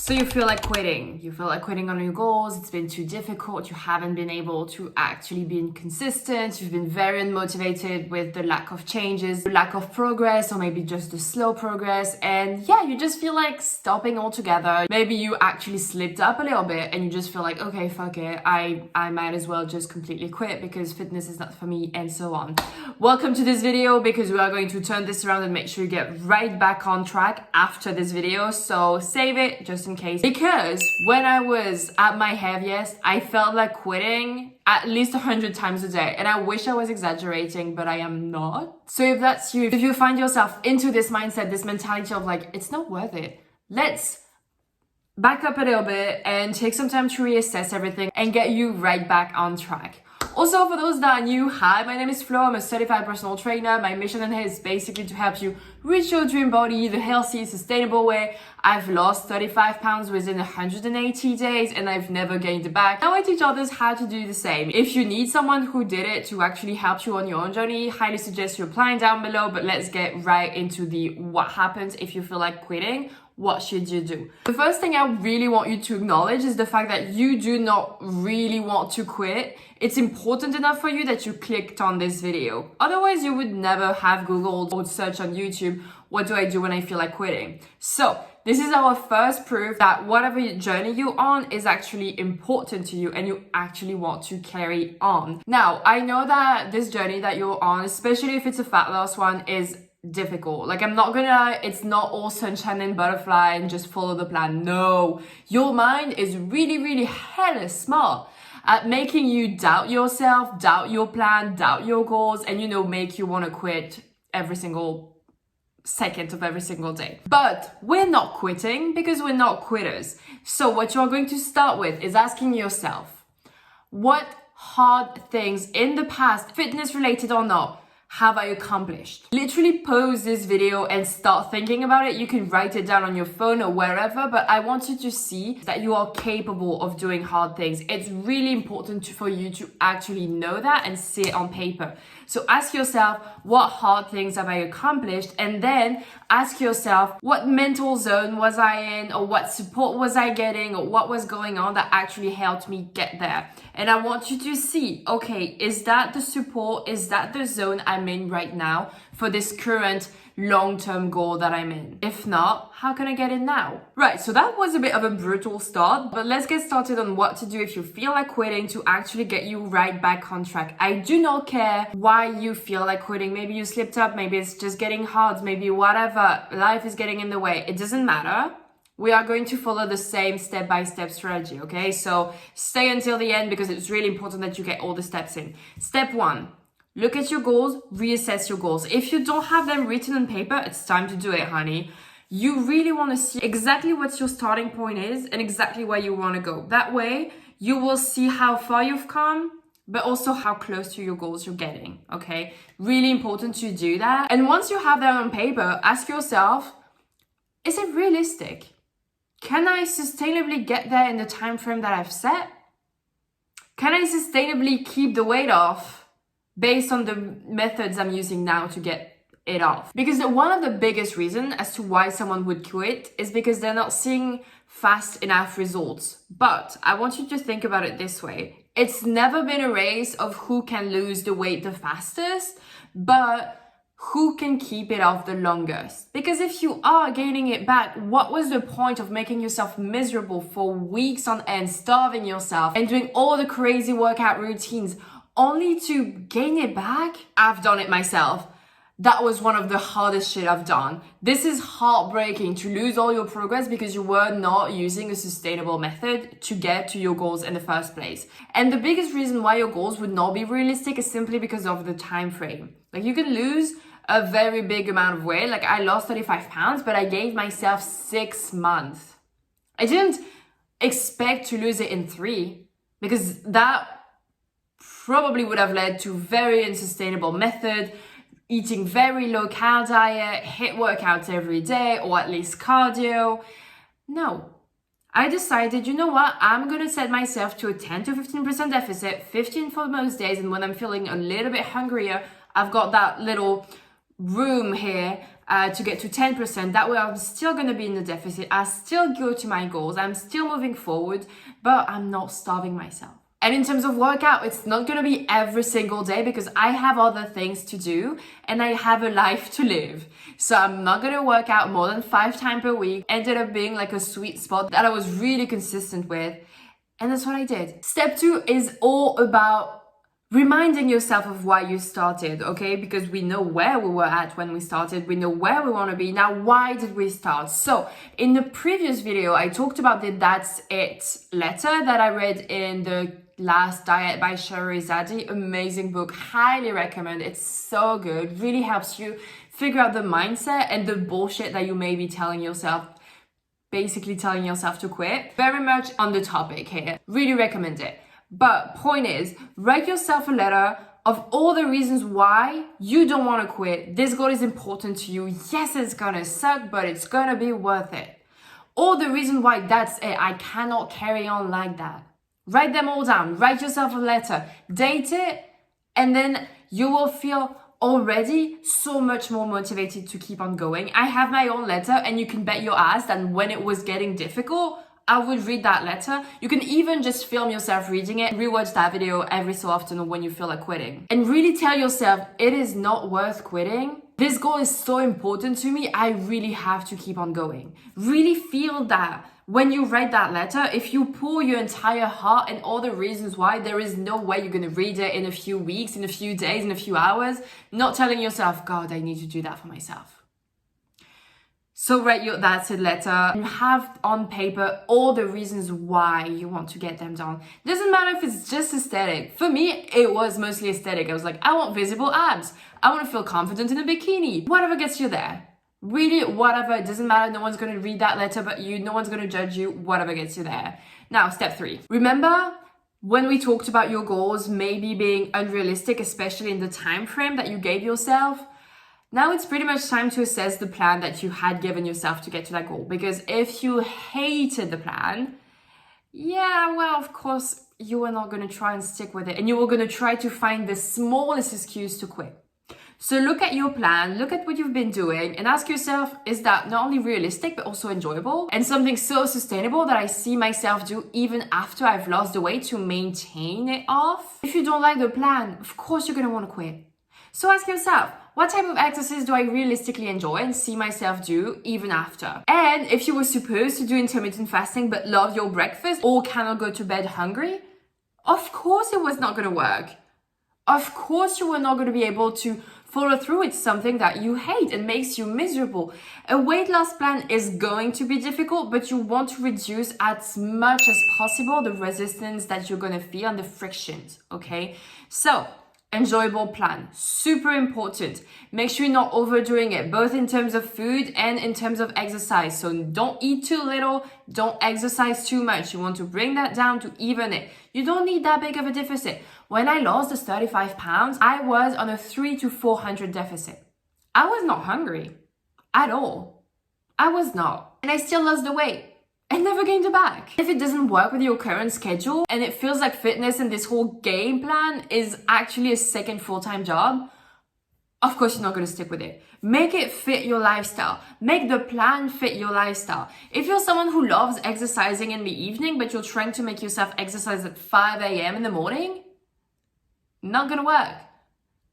So you feel like quitting. You feel like quitting on your goals. It's been too difficult. You haven't been able to actually be consistent. You've been very unmotivated with the lack of changes, the lack of progress, or maybe just the slow progress. And yeah, you just feel like stopping altogether. Maybe you actually slipped up a little bit and you just feel like, okay, fuck it. I might as well just completely quit because fitness is not for me, and so on. Welcome to this video, because we are going to turn this around and make sure you get right back on track after this video. So save it just in case, because when I was at my heaviest, I felt like quitting at least 100 times a day, and I wish I was exaggerating, but I am not. So if that's you, if you find yourself into this mindset, this mentality of like, it's not worth it, let's back up a little bit and take some time to reassess everything and get you right back on track. Also, for those that are new, hi, my name is Flo. I'm a certified personal trainer. My mission in here is basically to help you reach your dream body the healthy, sustainable way. I've lost 35 pounds within 180 days and I've never gained it back. Now I teach others how to do the same. If you need someone who did it to actually help you on your own journey, highly suggest you applying down below. But let's get right into the what happens if you feel like quitting. What should you do? The first thing I really want you to acknowledge is the fact that you do not really want to quit. It's important enough for you that you clicked on this video. Otherwise, you would never have Googled or searched on YouTube, what do I do when I feel like quitting? So this is our first proof that whatever journey you're on is actually important to you and you actually want to carry on. Now, I know that this journey that you're on, especially if it's a fat loss one, is difficult. Like, I'm not gonna, it's not all sunshine and butterfly and just follow the plan. No, your mind is really hella smart at making you doubt yourself, doubt your plan, doubt your goals, and make you want to quit every single second of every single day. But we're not quitting because we're not quitters. So what you're going to start with is asking yourself, what hard things in the past, fitness related or not, have I accomplished? Literally pause this video and start thinking about it. You can write it down on your phone or wherever, but I want you to see that you are capable of doing hard things. It's really important for you to actually know that and see it on paper. So ask yourself, what hard things have I accomplished? And then ask yourself, what mental zone was I in, or what support was I getting, or what was going on that actually helped me get there? And I want you to see, okay, is that the support? Is that the zone I'm in right now for this current long-term goal that I'm in? If not, how can I get in now? Right, so that was a bit of a brutal start, but let's get started on what to do if you feel like quitting to actually get you right back on track. I do not care why you feel like quitting. Maybe you slipped up, maybe it's just getting hard, maybe whatever, life is getting in the way. It doesn't matter. We are going to follow the same step-by-step strategy, okay? So stay until the end because it's really important that you get all the steps in. Step 1. Look at your goals, reassess your goals. If you don't have them written on paper, it's time to do it, honey. You really want to see exactly what your starting point is and exactly where you want to go. That way, you will see how far you've come, but also how close to your goals you're getting, okay? Really important to do that. And once you have that on paper, ask yourself, is it realistic? Can I sustainably get there in the time frame that I've set? Can I sustainably keep the weight off based on the methods I'm using now to get it off? Because one of the biggest reasons as to why someone would quit is because they're not seeing fast enough results. But I want you to think about it this way. It's never been a race of who can lose the weight the fastest, but who can keep it off the longest. Because if you are gaining it back, what was the point of making yourself miserable for weeks on end, starving yourself and doing all the crazy workout routines only to gain it back? I've done it myself. That was one of the hardest shit I've done. This is heartbreaking to lose all your progress because you were not using a sustainable method to get to your goals in the first place. And the biggest reason why your goals would not be realistic is simply because of the time frame. Like, you can lose a very big amount of weight. Like, I lost 35 pounds, but I gave myself 6 months. I didn't expect to lose it in 3 because that probably would have led to very unsustainable method, eating very low cal diet, HIIT workouts every day, or at least cardio. No, I decided, you know what, I'm gonna set myself to a 10 to 15% deficit, 15 for most days, and when I'm feeling a little bit hungrier, I've got that little room here, to get to 10%. That way I'm still going to be in the deficit. I still go to my goals. I'm still moving forward, but I'm not starving myself. And in terms of workout, it's not going to be every single day because I have other things to do and I have a life to live. So I'm not going to work out more than 5 times per week. Ended up being like a sweet spot that I was really consistent with. And that's what I did. Step 2 is all about reminding yourself of why you started, okay? Because we know where we were at when we started. We know where we want to be. Now, why did we start? So in the previous video, I talked about the That's It letter that I read in the Last Diet by Shahrazadi. Amazing book. Highly recommend. It's so good. Really helps you figure out the mindset and the bullshit that you may be telling yourself. Basically telling yourself to quit. Very much on the topic here. Really recommend it. But point is, write yourself a letter of all the reasons why you don't want to quit. This goal is important to you. Yes, it's gonna suck, but it's gonna be worth it. All the reasons why that's it. I cannot carry on like that. Write them all down. Write yourself a letter. Date it, and then you will feel already so much more motivated to keep on going. I have my own letter, and you can bet your ass that when it was getting difficult, I would read that letter. You can even just film yourself reading it, rewatch that video every so often when you feel like quitting. And really tell yourself, it is not worth quitting. This goal is so important to me, I really have to keep on going. Really feel that when you write that letter, if you pour your entire heart and all the reasons why, there is no way you're gonna read it in a few weeks, in a few days, in a few hours, not telling yourself, God, I need to do that for myself. So write your That's It letter and have on paper all the reasons why you want to get them done. Doesn't matter if it's just aesthetic. For me, it was mostly aesthetic. I was like, I want visible abs. I want to feel confident in a bikini. Whatever gets you there. Really, whatever. It doesn't matter. No one's going to read that letter but you. No one's going to judge you. Whatever gets you there. Now, step 3. Remember when we talked about your goals maybe being unrealistic, especially in the time frame that you gave yourself? Now it's pretty much time to assess the plan that you had given yourself to get to that goal. Because if you hated the plan, yeah, well, of course, you were not going to try and stick with it. And you were going to try to find the smallest excuse to quit. So look at your plan, look at what you've been doing and ask yourself, is that not only realistic, but also enjoyable? And something so sustainable that I see myself do even after I've lost the weight to maintain it off? If you don't like the plan, of course you're going to want to quit. So ask yourself, what type of exercise do I realistically enjoy and see myself do even after? And if you were supposed to do intermittent fasting but love your breakfast or cannot go to bed hungry, of course it was not going to work. Of course you were not going to be able to follow through with something that you hate and makes you miserable. A weight loss plan is going to be difficult, but you want to reduce as much as possible the resistance that you're going to feel and the frictions, okay? So, enjoyable plan, super important. Make sure you're not overdoing it, both in terms of food and in terms of exercise. So don't eat too little, don't exercise too much. You want to bring that down to even it. You don't need that big of a deficit. When I lost the 35 pounds, I was on a 300 to 400 deficit. I was not hungry at all. I was not. And I still lost the weight. I never gained it back. If it doesn't work with your current schedule and it feels like fitness and this whole game plan is actually a second full-time job, of course you're not going to stick with it. Make it fit your lifestyle. Make the plan fit your lifestyle. If you're someone who loves exercising in the evening, but you're trying to make yourself exercise at 5 a.m. in the morning, not going to work.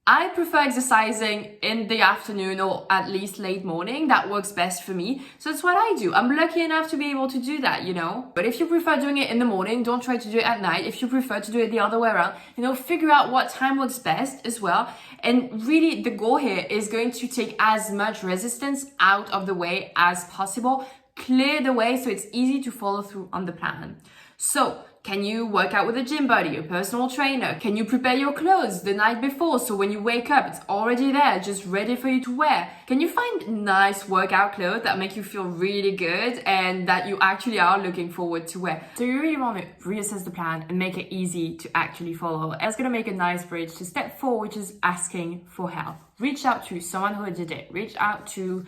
I prefer exercising in the afternoon or at least late morning. That works best for me. So that's what I do. I'm lucky enough to be able to do that, you know. But if you prefer doing it in the morning, don't try to do it at night. If you prefer to do it the other way around, you know, figure out what time works best as well. And really the goal here is going to take as much resistance out of the way as possible. Clear the way so it's easy to follow through on the plan. So, can you work out with a gym buddy, a personal trainer? Can you prepare your clothes the night before so when you wake up, it's already there, just ready for you to wear? Can you find nice workout clothes that make you feel really good and that you actually are looking forward to wear? So you really want to reassess the plan and make it easy to actually follow. It's going to make a nice bridge to step 4, which is asking for help. Reach out to someone who did it. Reach out to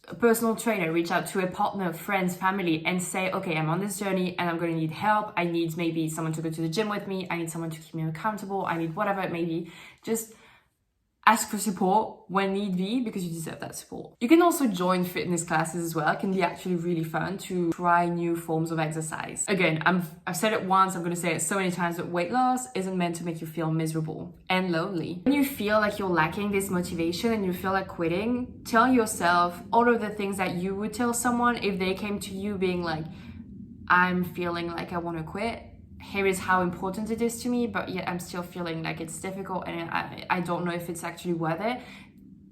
a personal trainer, reach out to a partner, friends, family, and say, okay, I'm on this journey and I'm going to need help. I need maybe someone to go to the gym with me. I need someone to keep me accountable. I need whatever it may be. Just Ask for support when need be, because you deserve that support. You can also join fitness classes as well. It can be actually really fun to try new forms of exercise. Again, I've said it once, I'm going to say it so many times, that weight loss isn't meant to make you feel miserable and lonely. When you feel like you're lacking this motivation and you feel like quitting, tell yourself all of the things that you would tell someone if they came to you being like, I'm feeling like I want to quit. Here is how important it is to me, but yet I'm still feeling like it's difficult and I don't know if it's actually worth it.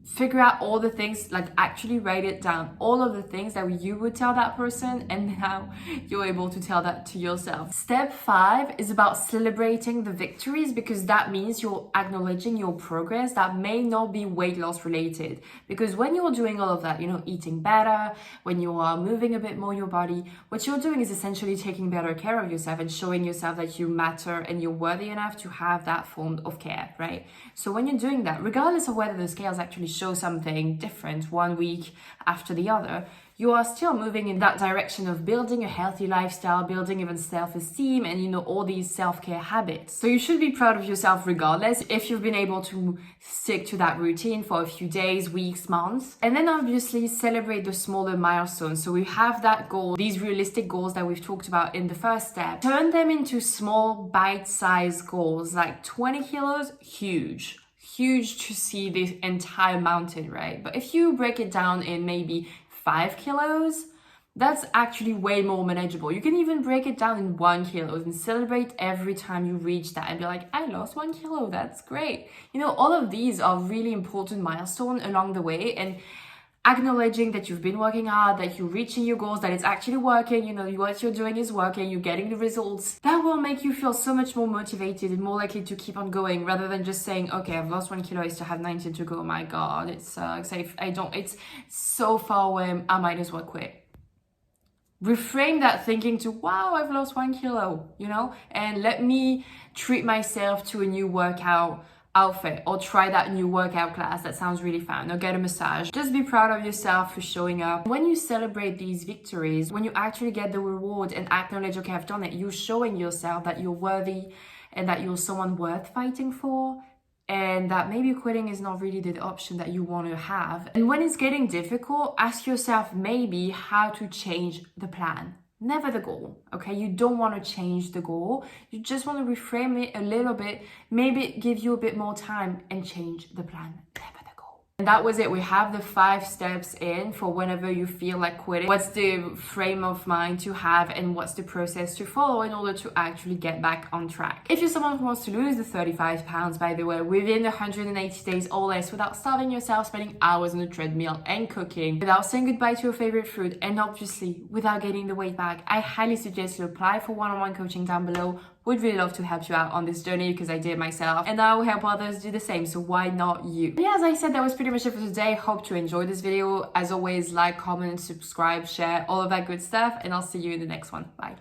Figure out all the things, like actually write it down, all of the things that you would tell that person, and now you're able to tell that to yourself. Step 5 is about celebrating the victories, because that means you're acknowledging your progress that may not be weight loss related. Because when you're doing all of that, eating better, when you are moving a bit more your body, what you're doing is essentially taking better care of yourself and showing yourself that you matter and you're worthy enough to have that form of care, right? So when you're doing that, regardless of whether the scales actually show something different one week after the other, you are still moving in that direction of building a healthy lifestyle, building even self-esteem and all these self-care habits. So you should be proud of yourself regardless if you've been able to stick to that routine for a few days, weeks, months. And then obviously celebrate the smaller milestones. So we have that goal, these realistic goals that we've talked about in the first step. Turn them into small bite-sized goals, like 20 kilos, huge to see this entire mountain, right? But if you break it down in maybe 5 kilos, that's actually way more manageable. You can even break it down in 1 kilo and celebrate every time you reach that and be like, I lost 1 kilo, that's great. All of these are really important milestones along the way, and acknowledging that you've been working hard, that you're reaching your goals, that it's actually working, what you're doing is working, you're getting the results. That will make you feel so much more motivated and more likely to keep on going, rather than just saying, okay, I've lost 1 kilo, I still have 19 to go, my God, it sucks, it's so far away, I might as well quit. Reframe that thinking to, wow, I've lost 1 kilo, and let me treat myself to a new workout outfit, or try that new workout class that sounds really fun, or get a massage. Just be proud of yourself for showing up. When you celebrate these victories, when you actually get the reward and acknowledge, okay, I've done it, you're showing yourself that you're worthy and that you're someone worth fighting for, and that maybe quitting is not really the option that you want to have. And when it's getting difficult, ask yourself maybe how to change the plan. Never the goal, okay? You don't want to change the goal. You just want to reframe it a little bit, maybe give you a bit more time and change the plan. Never the goal. And that was it. We have the 5 steps in for whenever you feel like quitting. What's the frame of mind to have and what's the process to follow in order to actually get back on track. If you're someone who wants to lose the 35 pounds, by the way, within 180 days or less, without starving yourself, spending hours on a treadmill and cooking, without saying goodbye to your favorite food, and obviously without getting the weight back, I highly suggest you apply for one-on-one coaching down below. Would really love to help you out on this journey, because I did myself, and I will help others do the same, so why not you? Yeah, as I said, that was pretty much it for today. Hope to enjoy this video. As always, like, comment, subscribe, share, all of that good stuff, and I'll see you in the next one. Bye.